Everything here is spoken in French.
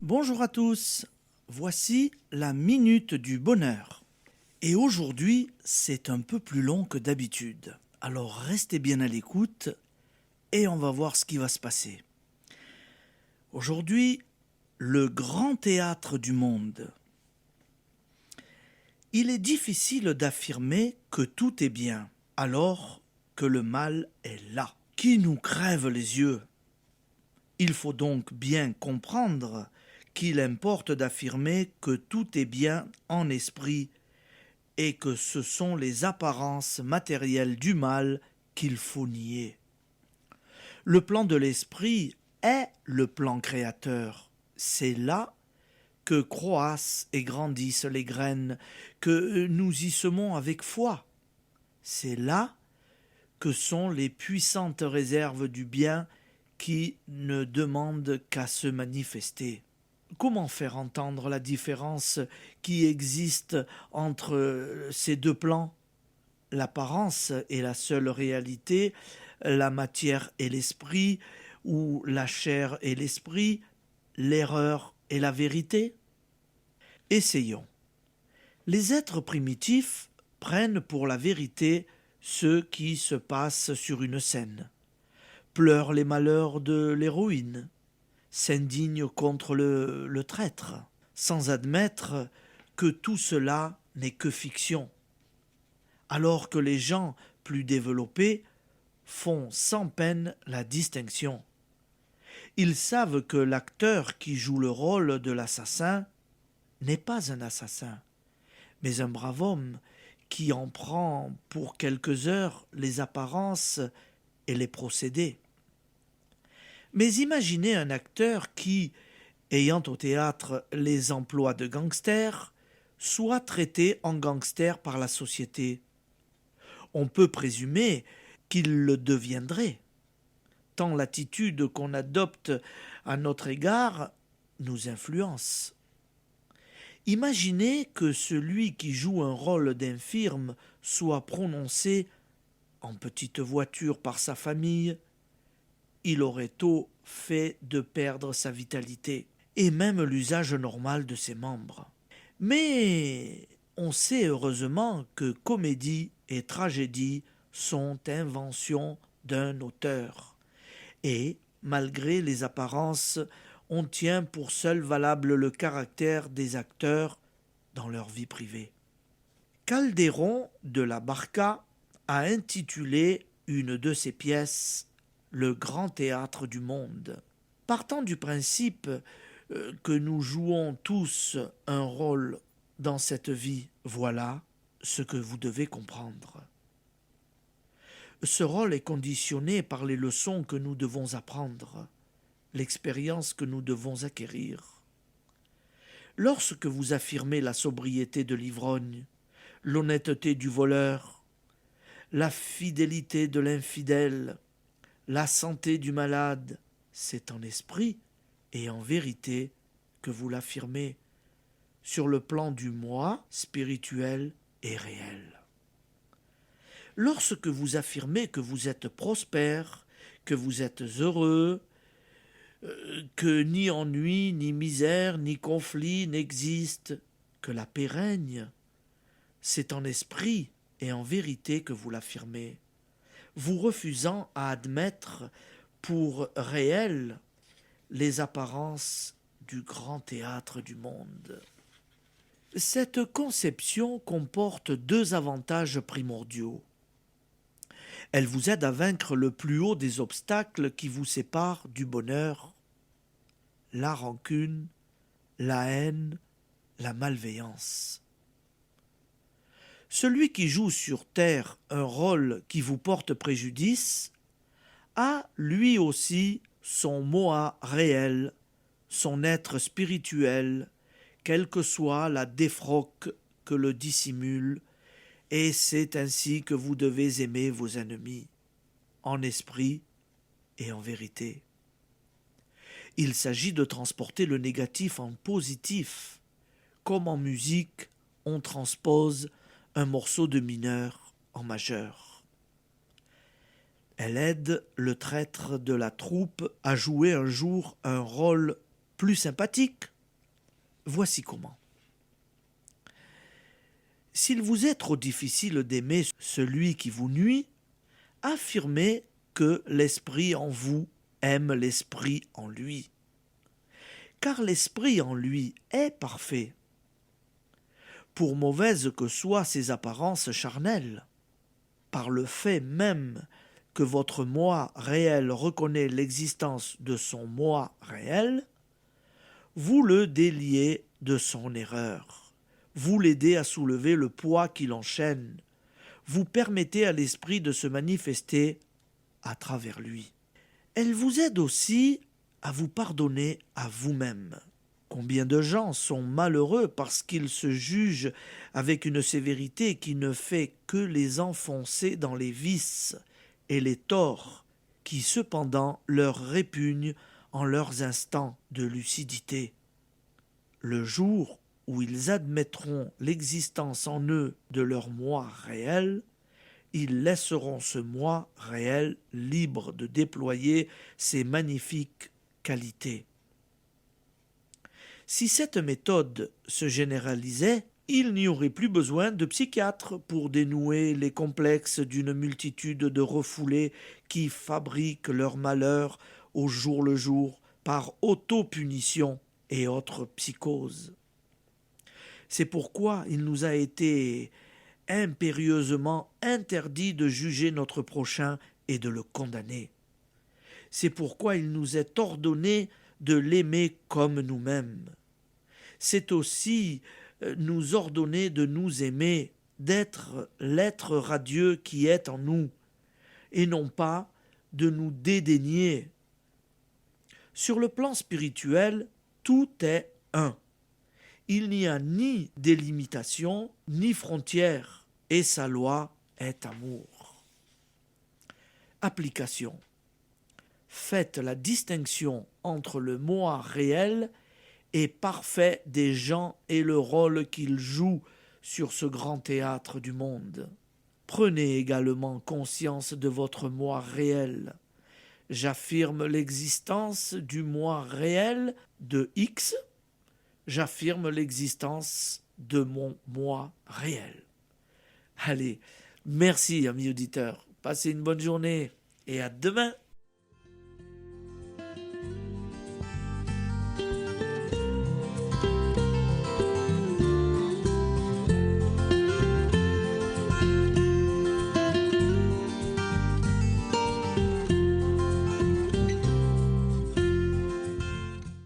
Bonjour à tous, voici la minute du bonheur. Et aujourd'hui, c'est un peu plus long que d'habitude. Alors restez bien à l'écoute et on va voir ce qui va se passer. Aujourd'hui, le grand théâtre du monde. Il est difficile d'affirmer que tout est bien, alors que le mal est là, qui nous crève les yeux. Il faut donc bien comprendre qu'il importe d'affirmer que tout est bien en esprit et que ce sont les apparences matérielles du mal qu'il faut nier. Le plan de l'esprit est le plan créateur. C'est là que croissent et grandissent les graines, que nous y semons avec foi. C'est là que sont les puissantes réserves du bien qui ne demandent qu'à se manifester. Comment faire entendre la différence qui existe entre ces deux plans? L'apparence est la seule réalité, la matière est l'esprit, ou la chair est l'esprit, l'erreur est la vérité? Essayons. Les êtres primitifs prennent pour la vérité ce qui se passe sur une scène, pleurent les malheurs de l'héroïne, s'indigne contre le traître, sans admettre que tout cela n'est que fiction, alors que les gens plus développés font sans peine la distinction. Ils savent que l'acteur qui joue le rôle de l'assassin n'est pas un assassin, mais un brave homme qui en prend pour quelques heures les apparences et les procédés. Mais imaginez un acteur qui, ayant au théâtre les emplois de gangster, soit traité en gangster par la société. On peut présumer qu'il le deviendrait, tant l'attitude qu'on adopte à notre égard nous influence. Imaginez que celui qui joue un rôle d'infirme soit prononcé en petite voiture par sa famille. Il aurait tôt fait de perdre sa vitalité et même l'usage normal de ses membres. Mais on sait heureusement que comédie et tragédie sont inventions d'un auteur. Et, malgré les apparences, on tient pour seul valable le caractère des acteurs dans leur vie privée. Calderon de la Barca a intitulé une de ses pièces Le grand théâtre du monde. Partant du principe que nous jouons tous un rôle dans cette vie, voilà ce que vous devez comprendre. Ce rôle est conditionné par les leçons que nous devons apprendre, l'expérience que nous devons acquérir. Lorsque vous affirmez la sobriété de l'ivrogne, l'honnêteté du voleur, la fidélité de l'infidèle, la santé du malade, c'est en esprit et en vérité que vous l'affirmez sur le plan du moi spirituel et réel. Lorsque vous affirmez que vous êtes prospère, que vous êtes heureux, que ni ennui, ni misère, ni conflit n'existent, que la paix règne, c'est en esprit et en vérité que vous l'affirmez, vous refusant à admettre pour réel les apparences du grand théâtre du monde. Cette conception comporte deux avantages primordiaux. Elle vous aide à vaincre le plus haut des obstacles qui vous séparent du bonheur, la rancune, la haine, la malveillance. Celui qui joue sur terre un rôle qui vous porte préjudice a lui aussi son moi réel, son être spirituel, quelle que soit la défroque que le dissimule, et c'est ainsi que vous devez aimer vos ennemis, en esprit et en vérité. Il s'agit de transporter le négatif en positif, comme en musique on transpose un morceau de mineur en majeur. Elle aide le traître de la troupe à jouer un jour un rôle plus sympathique, Voici comment. S'il vous est trop difficile d'aimer celui qui vous nuit, affirmez que l'esprit en vous aime l'esprit en lui. Car l'esprit en lui est parfait. Pour mauvaises que soient ses apparences charnelles, par le fait même que votre moi réel reconnaît l'existence de son moi réel, vous le déliez de son erreur, vous l'aidez à soulever le poids qui l'enchaîne, vous permettez à l'esprit de se manifester à travers lui. Elle vous aide aussi à vous pardonner à vous-même. Combien de gens sont malheureux parce qu'ils se jugent avec une sévérité qui ne fait que les enfoncer dans les vices et les torts qui cependant leur répugnent en leurs instants de lucidité. Le jour où ils admettront l'existence en eux de leur moi réel, ils laisseront ce moi réel libre de déployer ses magnifiques qualités. Si cette méthode se généralisait, il n'y aurait plus besoin de psychiatres pour dénouer les complexes d'une multitude de refoulés qui fabriquent leur malheur au jour le jour par autopunition et autres psychoses. C'est pourquoi il nous a été impérieusement interdit de juger notre prochain et de le condamner. C'est pourquoi il nous est ordonné de l'aimer comme nous-mêmes. C'est aussi nous ordonner de nous aimer, d'être l'être radieux qui est en nous, et non pas de nous dédaigner. Sur le plan spirituel, tout est un. Il n'y a ni délimitation, ni frontière, et sa loi est amour. Application. Faites la distinction entre le moi réel et parfait des gens et le rôle qu'ils jouent sur ce grand théâtre du monde. Prenez également conscience de votre moi réel. J'affirme l'existence du moi réel de X. J'affirme l'existence de mon moi réel. Allez, merci amis auditeurs. Passez une bonne journée et à demain.